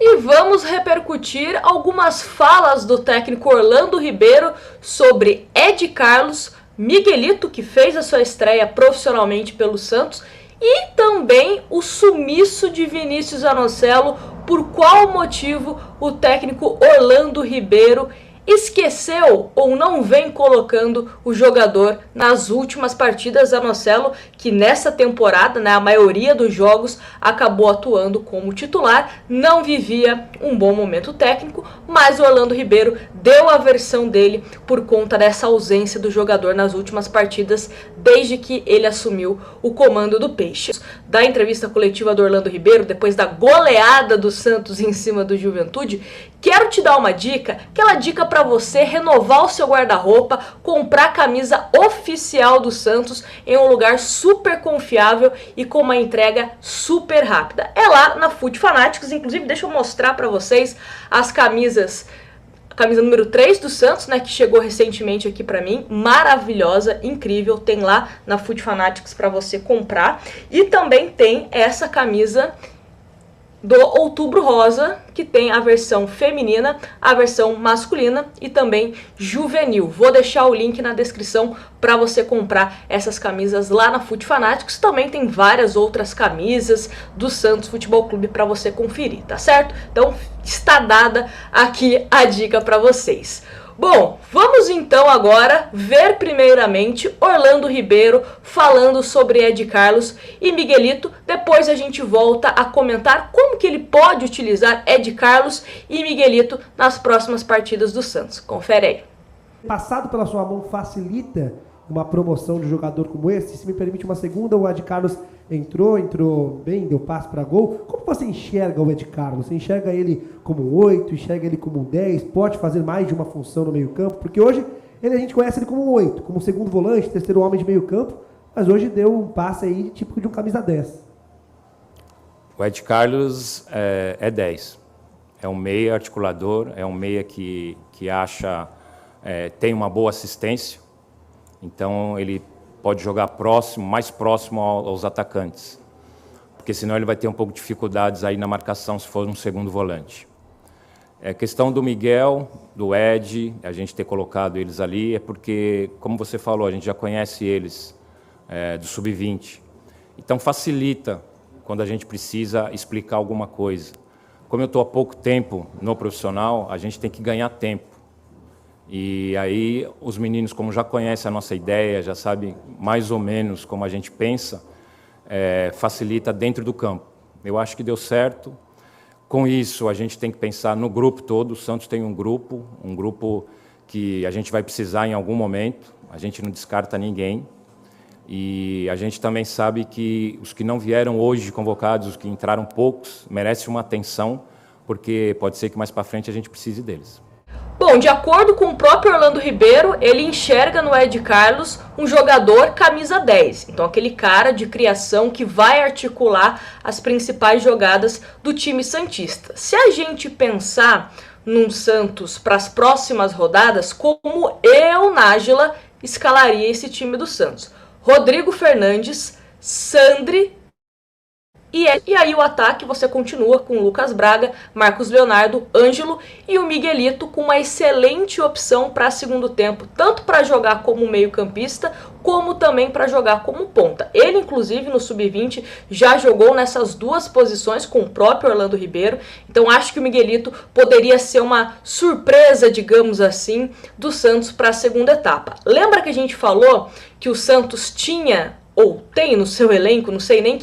E vamos repercutir algumas falas do técnico Orlando Ribeiro sobre Ed Carlos, Miguelito, que fez a sua estreia profissionalmente pelo Santos, e também o sumiço de Vinícius Anocelo, por qual motivo o técnico Orlando Ribeiro esqueceu ou não vem colocando o jogador nas últimas partidas. Anocelo, que nessa temporada, a maioria dos jogos acabou atuando como titular, não vivia um bom momento técnico, mas o Orlando Ribeiro deu a versão dele por conta dessa ausência do jogador nas últimas partidas, desde que ele assumiu o comando do Peixe. Da entrevista coletiva do Orlando Ribeiro, depois da goleada do Santos em cima do Juventude, quero te dar uma dica, aquela dica para você renovar o seu guarda-roupa, comprar a camisa oficial do Santos em um lugar super confiável e com uma entrega super rápida. É lá na Foot Fanatics. Inclusive, deixa eu mostrar para vocês as camisas. A camisa número 3 do Santos, que chegou recentemente aqui pra mim, maravilhosa, incrível, tem lá na Foot Fanatics para você comprar. E também tem essa camisa do Outubro Rosa, que tem a versão feminina, a versão masculina e também juvenil. Vou deixar o link na descrição para você comprar essas camisas lá na Foot Fanatics. Também tem várias outras camisas do Santos Futebol Clube para você conferir, tá certo? Então está dada aqui a dica para vocês. Bom, vamos então agora ver primeiramente Orlando Ribeiro falando sobre Ed Carlos e Miguelito. Depois a gente volta a comentar como que ele pode utilizar Ed Carlos e Miguelito nas próximas partidas do Santos. Confere aí. Passado pela sua mão facilita uma promoção de jogador como esse? Se me permite uma segunda, o Ed Carlos entrou bem, deu passe para gol. Como você enxerga o Ed Carlos? Você enxerga ele como um 8, enxerga ele como um 10? Pode fazer mais de uma função no meio campo? Porque hoje a gente conhece ele como um 8, como segundo volante, terceiro homem de meio campo, mas hoje deu um passe aí típico de um camisa 10. O Ed Carlos é 10. É um meia articulador, é um meia que acha, tem uma boa assistência. Então, ele pode jogar mais próximo aos atacantes, porque senão ele vai ter um pouco de dificuldades aí na marcação se for um segundo volante. A questão do Miguel, do Ed, a gente ter colocado eles ali, é porque, como você falou, a gente já conhece eles do Sub-20. Então, facilita quando a gente precisa explicar alguma coisa. Como eu estou há pouco tempo no profissional, a gente tem que ganhar tempo. E aí os meninos, como já conhecem a nossa ideia, já sabem mais ou menos como a gente pensa, facilita dentro do campo. Eu acho que deu certo. Com isso, a gente tem que pensar no grupo todo. O Santos tem um grupo que a gente vai precisar em algum momento. A gente não descarta ninguém. E a gente também sabe que os que não vieram hoje convocados, os que entraram poucos, merecem uma atenção, porque pode ser que mais para frente a gente precise deles. Bom, de acordo com o próprio Orlando Ribeiro, ele enxerga no Ed Carlos um jogador camisa 10. Então, aquele cara de criação que vai articular as principais jogadas do time santista. Se a gente pensar num Santos para as próximas rodadas, como eu, Nájila, escalaria esse time do Santos? Rodrigo Fernandes, Sandri, e aí o ataque você continua com Lucas Braga, Marcos Leonardo, Ângelo e o Miguelito com uma excelente opção para segundo tempo, tanto para jogar como meio-campista, como também para jogar como ponta. Ele, inclusive, no Sub-20 já jogou nessas duas posições com o próprio Orlando Ribeiro, então acho que o Miguelito poderia ser uma surpresa, digamos assim, do Santos para a segunda etapa. Lembra que a gente falou que o Santos tinha ou tem no seu elenco, não sei nem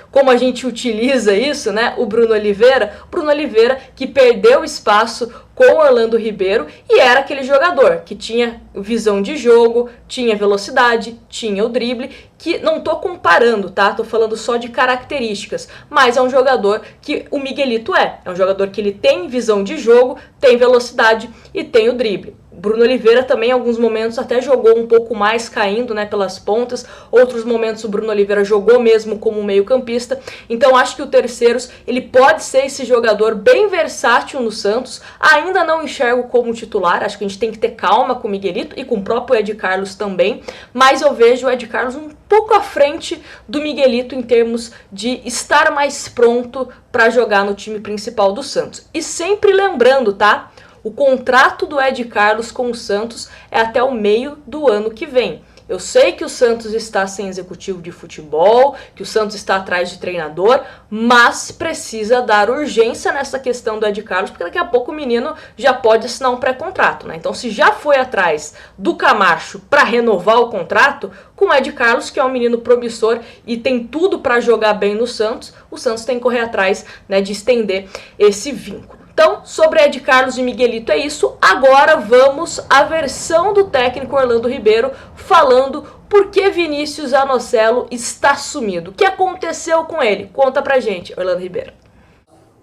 como a gente utiliza isso, o Bruno Oliveira que perdeu espaço com o Orlando Ribeiro e era aquele jogador que tinha visão de jogo, tinha velocidade, tinha o drible, que não tô comparando, tá? Tô falando só de características, mas é um jogador que o Miguelito é um jogador que ele tem visão de jogo, tem velocidade e tem o drible. Bruno Oliveira também, em alguns momentos, até jogou um pouco mais caindo, né, pelas pontas. Outros momentos o Bruno Oliveira jogou mesmo como meio-campista. Então acho que o Terceiros, ele pode ser esse jogador bem versátil no Santos. Ainda não enxergo como titular. Acho que a gente tem que ter calma com o Miguelito e com o próprio Ed Carlos também. Mas eu vejo o Ed Carlos um pouco à frente do Miguelito em termos de estar mais pronto para jogar no time principal do Santos. E sempre lembrando, tá? O contrato do Ed Carlos com o Santos é até o meio do ano que vem. Eu sei que o Santos está sem executivo de futebol, que o Santos está atrás de treinador, mas precisa dar urgência nessa questão do Ed Carlos, porque daqui a pouco o menino já pode assinar um pré-contrato, né? Então, se já foi atrás do Camacho para renovar o contrato, com o Ed Carlos, que é um menino promissor e tem tudo para jogar bem no Santos, o Santos tem que correr atrás, né, de estender esse vínculo. Então, sobre Ed Carlos e Miguelito é isso. Agora vamos à versão do técnico Orlando Ribeiro falando por que Vinícius Zanocelo está sumido. O que aconteceu com ele? Conta pra gente, Orlando Ribeiro.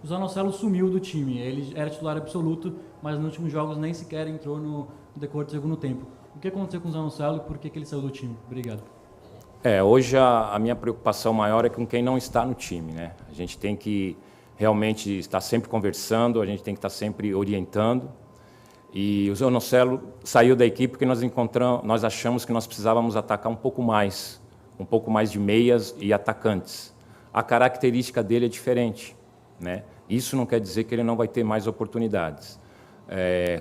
O Zanocelo sumiu do time. Ele era titular absoluto, mas nos últimos jogos nem sequer entrou no decorrer do segundo tempo. O que aconteceu com o Zanocelo e por que ele saiu do time? Obrigado. Hoje a minha preocupação maior é com quem não está no time, né? A gente tem que realmente estar sempre conversando, a gente tem que estar sempre orientando. E o Zanocelo saiu da equipe porque nós achamos que nós precisávamos atacar um pouco mais de meias e atacantes. A característica dele é diferente, né? Isso não quer dizer que ele não vai ter mais oportunidades.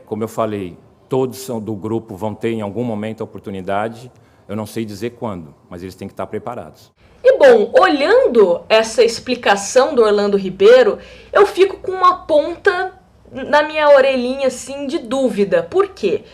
Como eu falei, todos do grupo vão ter em algum momento a oportunidade. Eu não sei dizer quando, mas eles têm que estar preparados. E bom, olhando essa explicação do Orlando Ribeiro, eu fico com uma ponta na minha orelhinha assim de dúvida. Por quê?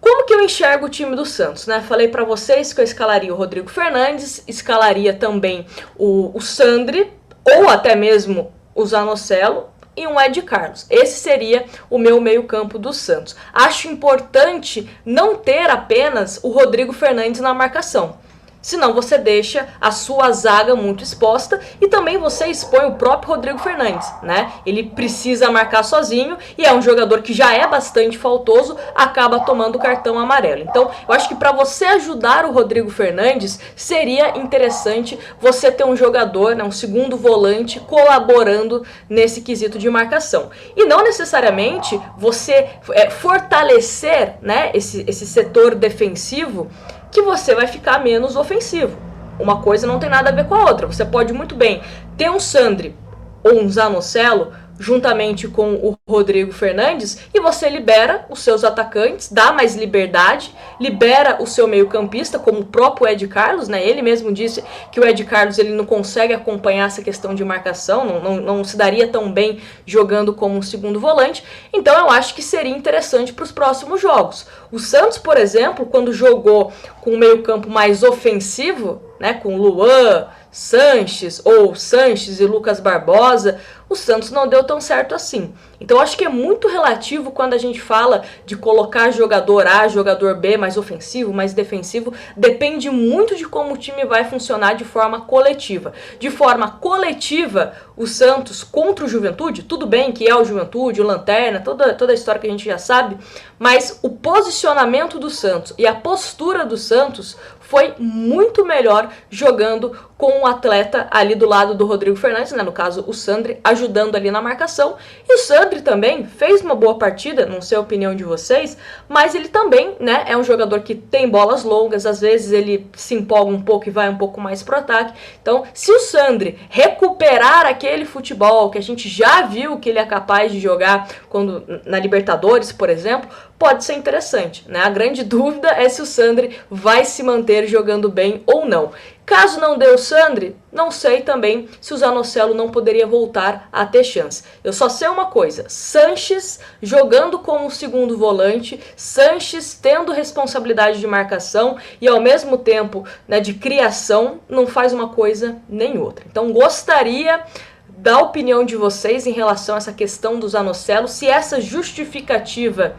Como que eu enxergo o time do Santos, né? Falei pra vocês que eu escalaria o Rodrigo Fernandes, escalaria também o Sandri, ou até mesmo o Zanocelo, e um Ed Carlos. Esse seria o meu meio-campo do Santos. Acho importante não ter apenas o Rodrigo Fernandes na marcação. Senão você deixa a sua zaga muito exposta e também você expõe o próprio Rodrigo Fernandes, né? Ele precisa marcar sozinho e é um jogador que já é bastante faltoso, acaba tomando cartão amarelo. Então, eu acho que para você ajudar o Rodrigo Fernandes, seria interessante você ter um jogador, né, um segundo volante, colaborando nesse quesito de marcação. E não necessariamente você fortalecer, né, esse setor defensivo, que você vai ficar menos ofensivo. Uma coisa não tem nada a ver com a outra. Você pode muito bem ter um Sandri ou um Zanocelo juntamente com o Rodrigo Fernandes e você libera os seus atacantes, dá mais liberdade, libera o seu meio-campista, como o próprio Ed Carlos, né? Ele mesmo disse que o Ed Carlos ele não consegue acompanhar essa questão de marcação, não se daria tão bem jogando como um segundo volante. Então eu acho que seria interessante para os próximos jogos. O Santos, por exemplo, quando jogou com um meio-campo mais ofensivo, né, com Luan, Sanches ou Sanches e Lucas Barbosa, o Santos não deu tão certo assim. Então acho que é muito relativo quando a gente fala de colocar jogador A, jogador B mais ofensivo, mais defensivo, depende muito de como o time vai funcionar de forma coletiva. De forma coletiva, o Santos contra o Juventude, tudo bem que é o Juventude, o Lanterna, toda a história que a gente já sabe, mas o posicionamento do Santos e a postura do Santos foi muito melhor jogando com um atleta ali do lado do Rodrigo Fernandes, né, no caso o Sandri, ajudando ali na marcação. E o Sandri também fez uma boa partida, não sei a opinião de vocês, mas ele também, né, é um jogador que tem bolas longas, às vezes ele se empolga um pouco e vai um pouco mais pro ataque. Então, se o Sandri recuperar aquele futebol que a gente já viu que ele é capaz de jogar quando na Libertadores, por exemplo, pode ser interessante, né? A grande dúvida é se o Sandri vai se manter jogando bem ou não. Caso não dê o Sandri, não sei também se o Zanocelo não poderia voltar a ter chance. Eu só sei uma coisa, Sanches jogando como segundo volante, Sanches tendo responsabilidade de marcação e ao mesmo tempo, né, de criação, não faz uma coisa nem outra. Então gostaria da opinião de vocês em relação a essa questão do Zanocelo, se essa justificativa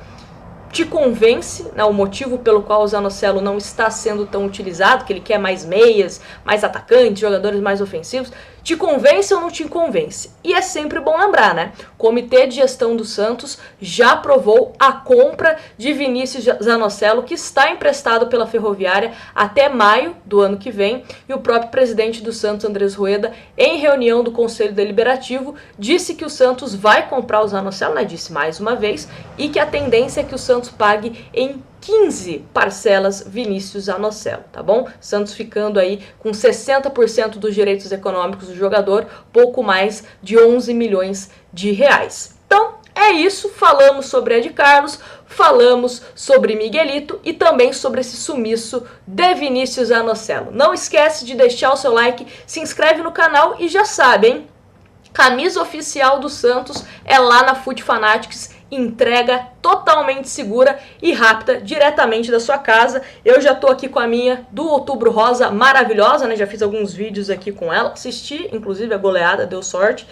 te convence, né, o motivo pelo qual o Zanocelo não está sendo tão utilizado, que ele quer mais meias, mais atacantes, jogadores mais ofensivos, Te convence ou não te convence? E é sempre bom lembrar, né? O Comitê de Gestão do Santos já aprovou a compra de Vinícius Zanocelo, que está emprestado pela Ferroviária até maio do ano que vem, e o próprio presidente do Santos, Andrés Rueda, em reunião do Conselho Deliberativo, disse que o Santos vai comprar o Zanocelo, né? Disse mais uma vez, e que a tendência é que o Santos pague em 15 parcelas Vinícius Zanocelo, tá bom? Santos ficando aí com 60% dos direitos econômicos do jogador, pouco mais de 11 milhões de reais. Então, é isso, falamos sobre Ed Carlos, falamos sobre Miguelito e também sobre esse sumiço de Vinícius Zanocelo. Não esquece de deixar o seu like, se inscreve no canal e já sabe, hein? Camisa oficial do Santos é lá na Foot Fanatics, entrega totalmente segura e rápida diretamente da sua casa. Eu já tô aqui com a minha do Outubro Rosa, maravilhosa, né? Já fiz alguns vídeos aqui com ela, assisti inclusive a goleada, deu sorte.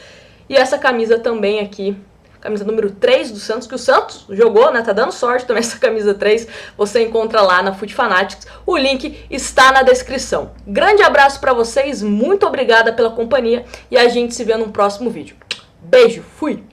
E essa camisa também aqui, camisa número 3 do Santos, que o Santos jogou, né? Tá dando sorte também essa camisa 3. Você encontra lá na Foot Fanatics. O link está na descrição. Grande abraço pra vocês, muito obrigada pela companhia e a gente se vê num próximo vídeo. Beijo, fui!